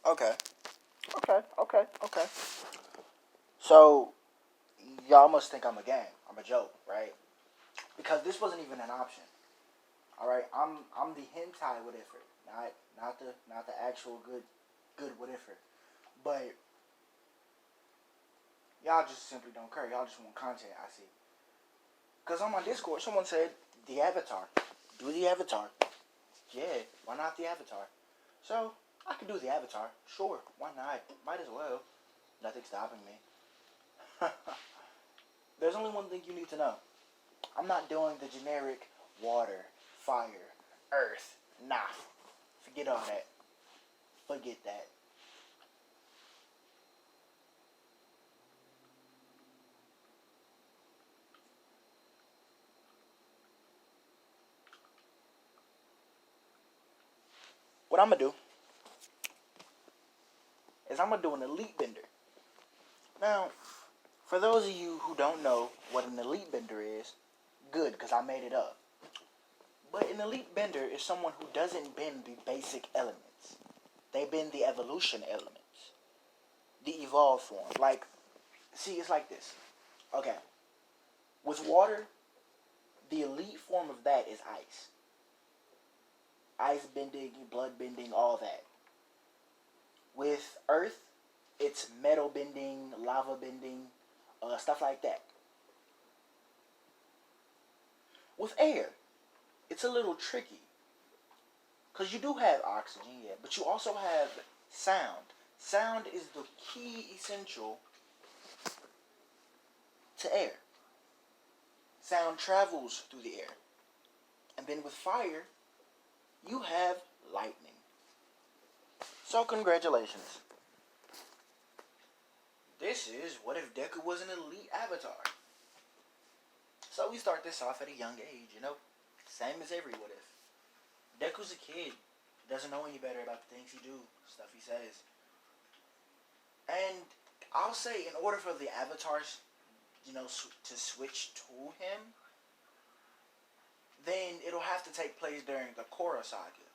Okay. Okay. So, y'all must think I'm a gang. I'm a joke, right? Because this wasn't even an option. All right, I'm the hentai whatever, not the actual good whatever. But y'all just simply don't care. Y'all just want content. I see. Cause on my Discord, someone said the avatar. Do the avatar. Yeah, why not the avatar? So I can do the avatar. Sure, why not? Might as well. Nothing's stopping me. There's only one thing you need to know. I'm not doing the generic water, fire, earth. Nah. Forget all that. Forget that. What I'm gonna do is I'm gonna do an elite bender. Now, for those of you who don't know what an elite bender is, good, because I made it up. But an elite bender is someone who doesn't bend the basic elements. They bend the evolution elements, the evolved form. Like, see, it's like this. Okay, with water, the elite form of that is ice. Ice bending, blood bending, all that. With earth, it's metal bending, lava bending, stuff like that. With air, it's a little tricky. Because you do have oxygen, yeah, but you also have sound. Sound is the key essential to air. Sound travels through the air. And then with fire, you have lightning. So congratulations. This is what if Deku was an elite avatar. So we start this off at a young age, you know? Same as every what if. Deku's a kid. Doesn't know any better about the things he do, stuff he says. And I'll say, in order for the avatars, to switch to him, then it'll have to take place during the Korra saga.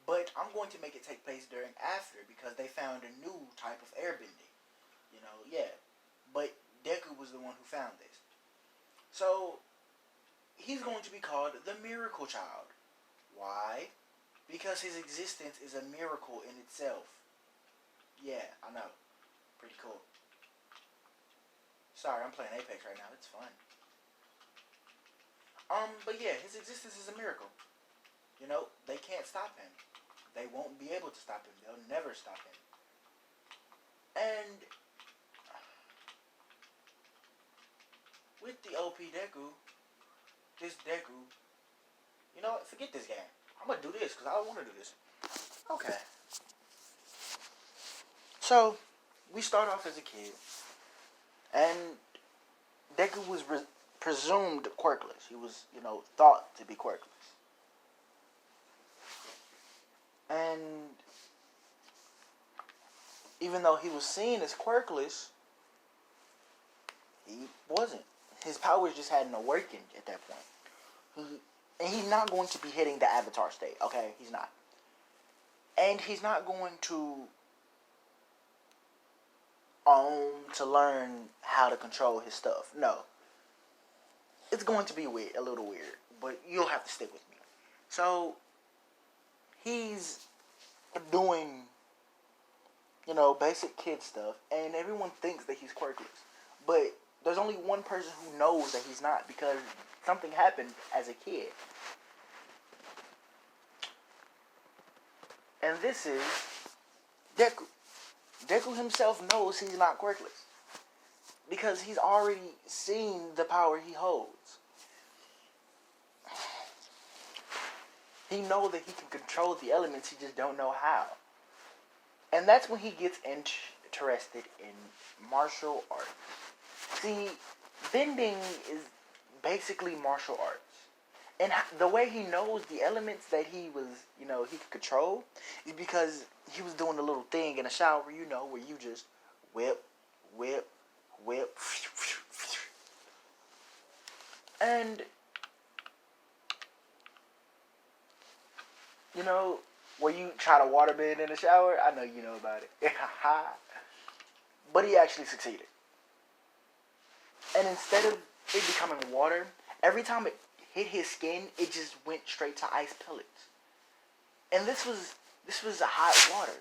But I'm going to make it take place during after because they found a new type of airbending. Yeah. But Deku was the one who found this. So he's going to be called the Miracle Child. Why? Because his existence is a miracle in itself. Yeah, I know. Pretty cool. Sorry, I'm playing Apex right now. It's fun. But yeah, his existence is a miracle. They can't stop him. They won't be able to stop him. They'll never stop him. And with the OP Deku, this Deku, you know what? Forget this game. I'm gonna do this because I don't want to do this. Okay. So we start off as a kid, and Deku was presumed quirkless. He was, thought to be quirkless. And even though he was seen as quirkless, he wasn't. His powers just hadn't awakened at that point. And he's not going to be hitting the Avatar state, okay? He's not. And he's not going to learn how to control his stuff. No. It's going to be weird, a little weird, but you'll have to stick with me. So he's doing, basic kid stuff, and everyone thinks that he's quirkless. But there's only one person who knows that he's not because something happened as a kid. And this is Deku. Deku himself knows he's not quirkless because he's already seen the power he holds. He knows that he can control the elements, he just don't know how. And that's when he gets interested in martial arts. See, bending is basically martial arts. And the way he knows the elements that he was, he could control is because he was doing a little thing in a shower, where you just whip, whip, whip. And, where you try to waterbend in the shower. I know you know about it. But he actually succeeded. And instead of it becoming water, every time it hit his skin, it just went straight to ice pellets. And this was a hot water.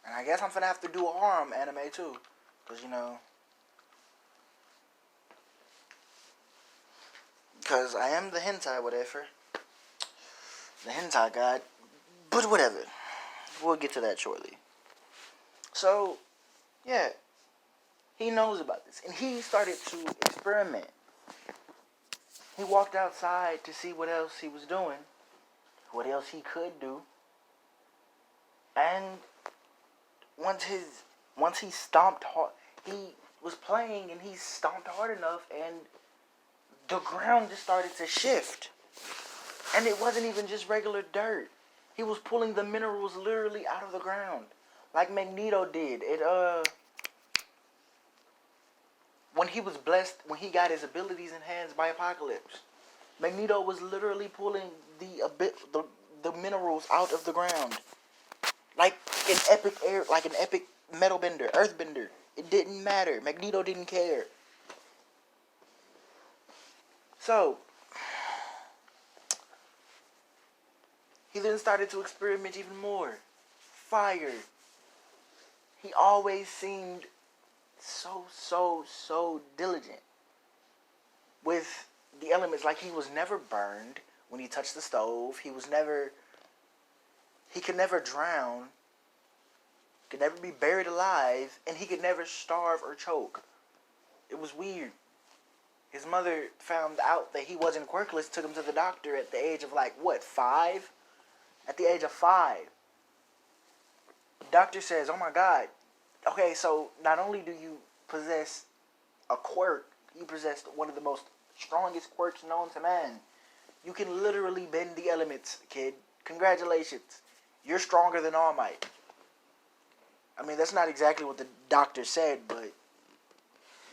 And I guess I'm finna have to do a harem anime too. Because, because I am the hentai whatever. The hentai god. But whatever. We'll get to that shortly. So, yeah. He knows about this. And he started to experiment. He walked outside to see what else he was doing. What else he could do. And once he stomped hard, he was playing and he stomped hard enough and the ground just started to shift. And it wasn't even just regular dirt. He was pulling the minerals literally out of the ground. Like Magneto did. When he was blessed, when he got his abilities enhanced by Apocalypse, Magneto was literally pulling the minerals out of the ground. Like an epic metal bender, earth bender. It didn't matter. Magneto didn't care. So, he then started to experiment even more. Fire. He always seemed so diligent with the elements. Like, he was never burned when he touched the stove. He could never drown, could never be buried alive, and he could never starve or choke. It was weird. His mother found out that he wasn't quirkless, took him to the doctor at the age of 5? At the age of 5. The doctor says, oh my God, okay, so not only do you possess a quirk, you possess one of the most strongest quirks known to man. You can literally bend the elements, kid. Congratulations. You're stronger than All Might. I mean, that's not exactly what the doctor said, but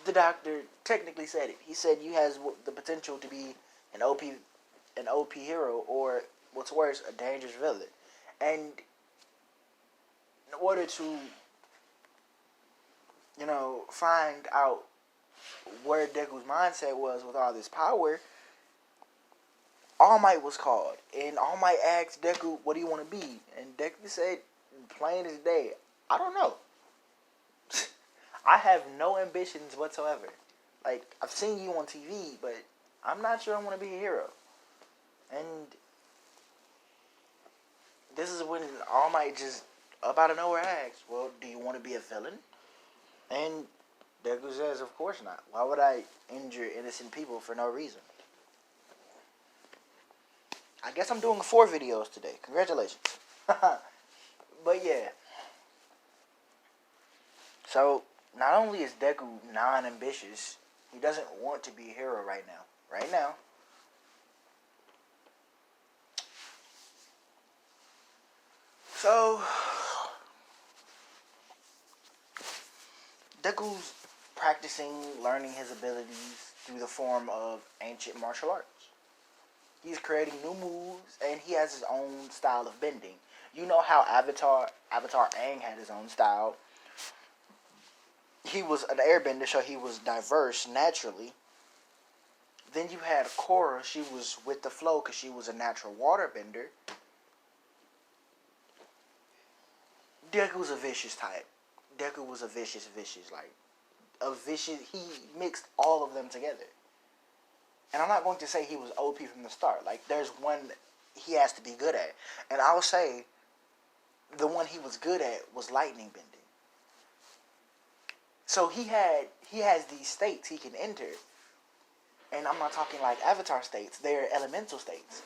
the doctor technically said it. He said you has the potential to be an OP hero, or what's worse, a dangerous villain. And in order to, find out where Deku's mindset was with all this power, All Might was called. And All Might asked Deku, what do you want to be? And Deku said, plain as day, I don't know. I have no ambitions whatsoever. Like, I've seen you on TV, but I'm not sure I want to be a hero. And this is when All Might just up out of nowhere asks, well, do you want to be a villain? And Deku says, of course not. Why would I injure innocent people for no reason? I guess I'm doing 4 videos today. Congratulations. But yeah. So, not only is Deku non-ambitious, he doesn't want to be a hero right now. Right now. So, Deku's practicing, learning his abilities through the form of ancient martial arts. He's creating new moves, and he has his own style of bending. You know how Avatar Aang had his own style. He was an airbender, so he was diverse naturally. Then you had Korra. She was with the flow because she was a natural waterbender. Deku was a vicious type. Deku was a vicious. He mixed all of them together. And I'm not going to say he was OP from the start. Like, there's one he has to be good at. And I'll say the one he was good at was lightning bending. So he has these states he can enter. And I'm not talking like Avatar states. They're elemental states.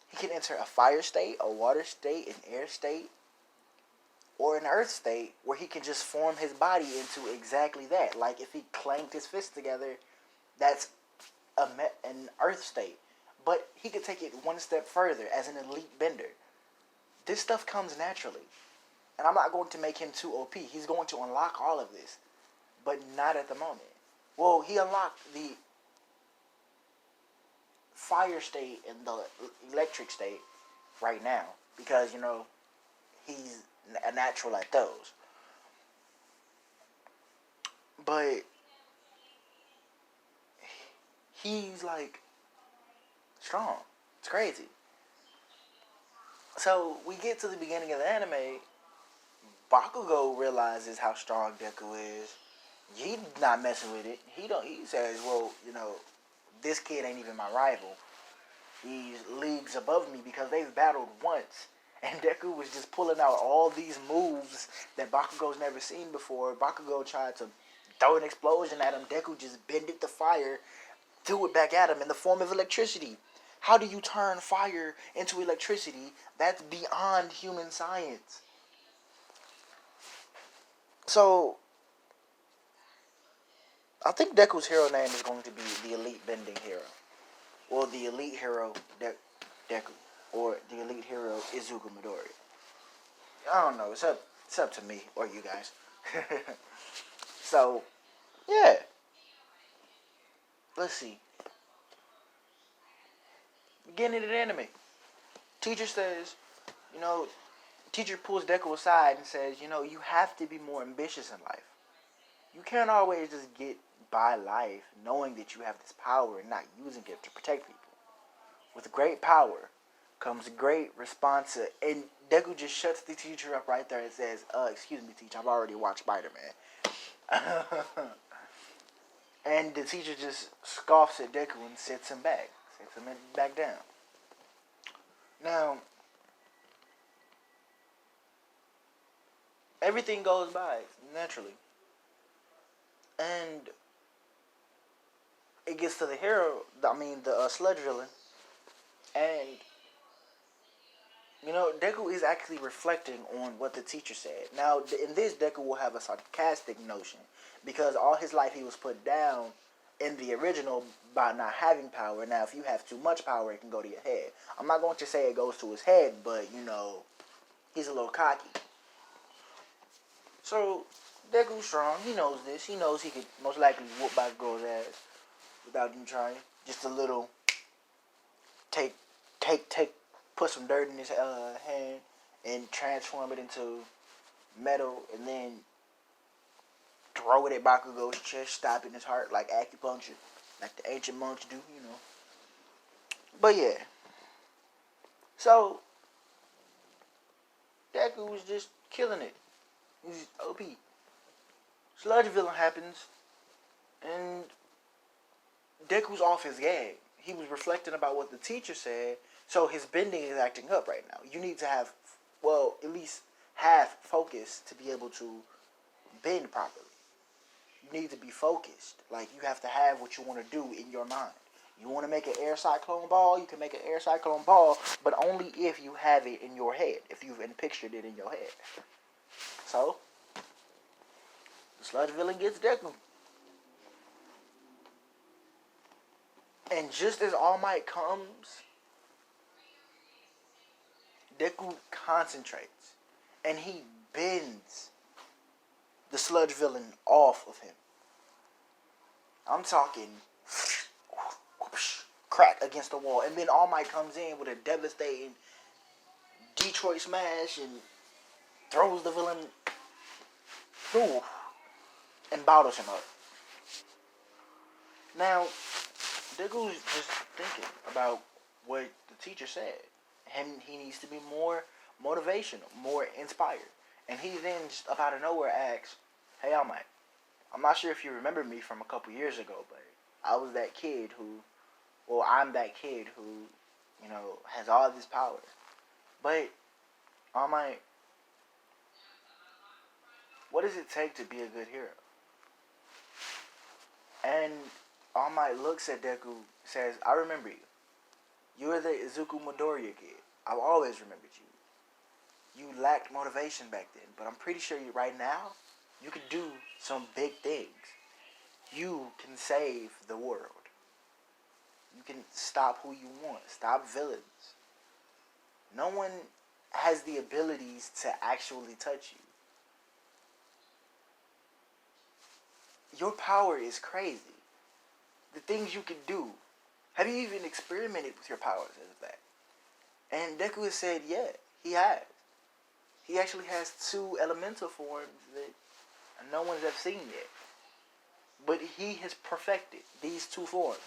He can enter a fire state, a water state, an air state, or an earth state where he can just form his body into exactly that. Like, if he clanked his fists together, that's an earth state. But he could take it one step further as an elite bender. This stuff comes naturally. And I'm not going to make him too OP. He's going to unlock all of this. but not at the moment. Well, he unlocked the fire state and the electric state right now because he's a natural at those. But he's like strong. It's crazy. So we get to the beginning of the anime. Bakugo realizes how strong Deku is. He's not messing with it. He says, well, this kid ain't even my rival. He's leagues above me because they've battled once. And Deku was just pulling out all these moves that Bakugo's never seen before. Bakugo tried to throw an explosion at him. Deku just bended the fire, threw it back at him in the form of electricity. How do you turn fire into electricity? That's beyond human science. So, I think Deku's hero name is going to be the Elite Bending Hero. Or the Elite Hero Deku. Or the Elite Hero Izuku Midoriya. I don't know. It's up to me or you guys. So, yeah. Let's see. Beginning of the anime. Teacher says, teacher pulls Deku aside and says, you have to be more ambitious in life. You can't always just get by life knowing that you have this power and not using it to protect people. With great power comes great response. And Deku just shuts the teacher up right there and says, excuse me, teacher, I've already watched Spider-Man. And the teacher just scoffs at Deku and sits him back down. Now, everything goes by naturally. And it gets to the sludge villain. And, Deku is actually reflecting on what the teacher said. Now, in this, Deku will have a sarcastic notion. Because all his life he was put down in the original by not having power. Now, if you have too much power, it can go to your head. I'm not going to say it goes to his head, but, he's a little cocky. So, Deku's strong. He knows this. He knows he could most likely whoop Bakugo's ass without him trying. Just a little put some dirt in his hand and transform it into metal and then throw it at Bakugo's chest, stopping his heart like acupuncture, like the ancient monks do, But yeah. So, Deku was just killing it. He's OP. Sludge villain happens, and Deku's off his gag. He was reflecting about what the teacher said, so his bending is acting up right now. You need to have, at least half focus to be able to bend properly. You need to be focused. Like, you have to have what you want to do in your mind. You want to make an air cyclone ball, you can make an air cyclone ball, but only if you have it in your head, if you've pictured it in your head. So, the sludge villain gets Deku. And just as All Might comes, Deku concentrates. And he bends the sludge villain off of him. I'm talking crack against the wall. And then All Might comes in with a devastating Detroit smash and throws the villain through and bottles him up. Now, Deku's just thinking about what the teacher said. He needs to be more motivational, more inspired. And he then just up out of nowhere asks, hey, All Might, I'm not sure if you remember me from a couple years ago, but I'm that kid who, has all this power. But, All Might, what does it take to be a good hero? And All Might looks at Deku, says, I remember you. You were the Izuku Midoriya kid. I've always remembered you. You lacked motivation back then, but I'm pretty sure right now, you can do some big things. You can save the world. You can stop who you want. Stop villains. No one has the abilities to actually touch you. your power is crazy. The things you can do. Have you even experimented with your powers as of that? And Deku has said, yeah, he has. He actually has 2 elemental forms that no one's ever seen yet. But he has perfected these 2 forms.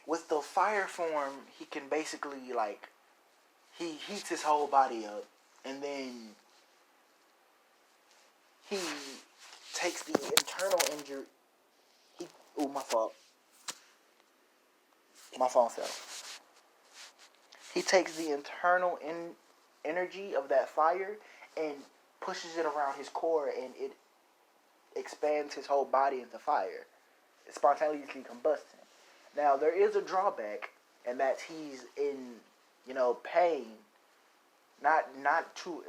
With the fire form, he can basically, like, he heats his whole body up, and then he takes the internal injury. Ooh, my fault. My phone fell. He takes the internal energy of that fire and pushes it around his core, and it expands his whole body into fire. It spontaneously combusts him. Now, there is a drawback, and that's he's in, pain. Not too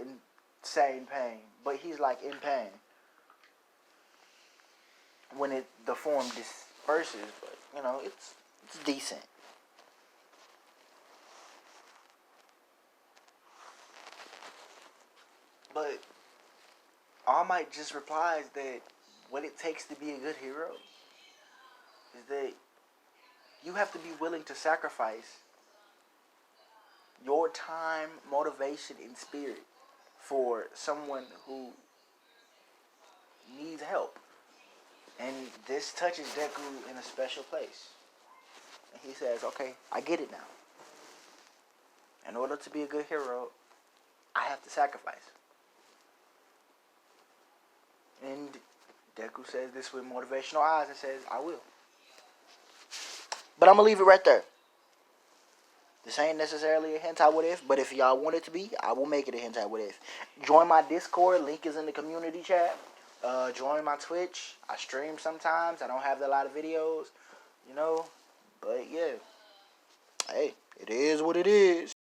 insane pain, but he's like in pain when the form disperses. But it's decent. But All Might just replies that what it takes to be a good hero is that you have to be willing to sacrifice your time, motivation, and spirit for someone who needs help. And this touches Deku in a special place. And he says, okay, I get it now. In order to be a good hero, I have to sacrifice. And Deku says this with motivational eyes and says, I will. But I'm going to leave it right there. This ain't necessarily a hentai what if, but if y'all want it to be, I will make it a hentai what if. Join my Discord, link is in the community chat. Join my Twitch. I stream sometimes. I don't have a lot of videos, but yeah. Hey, it is what it is.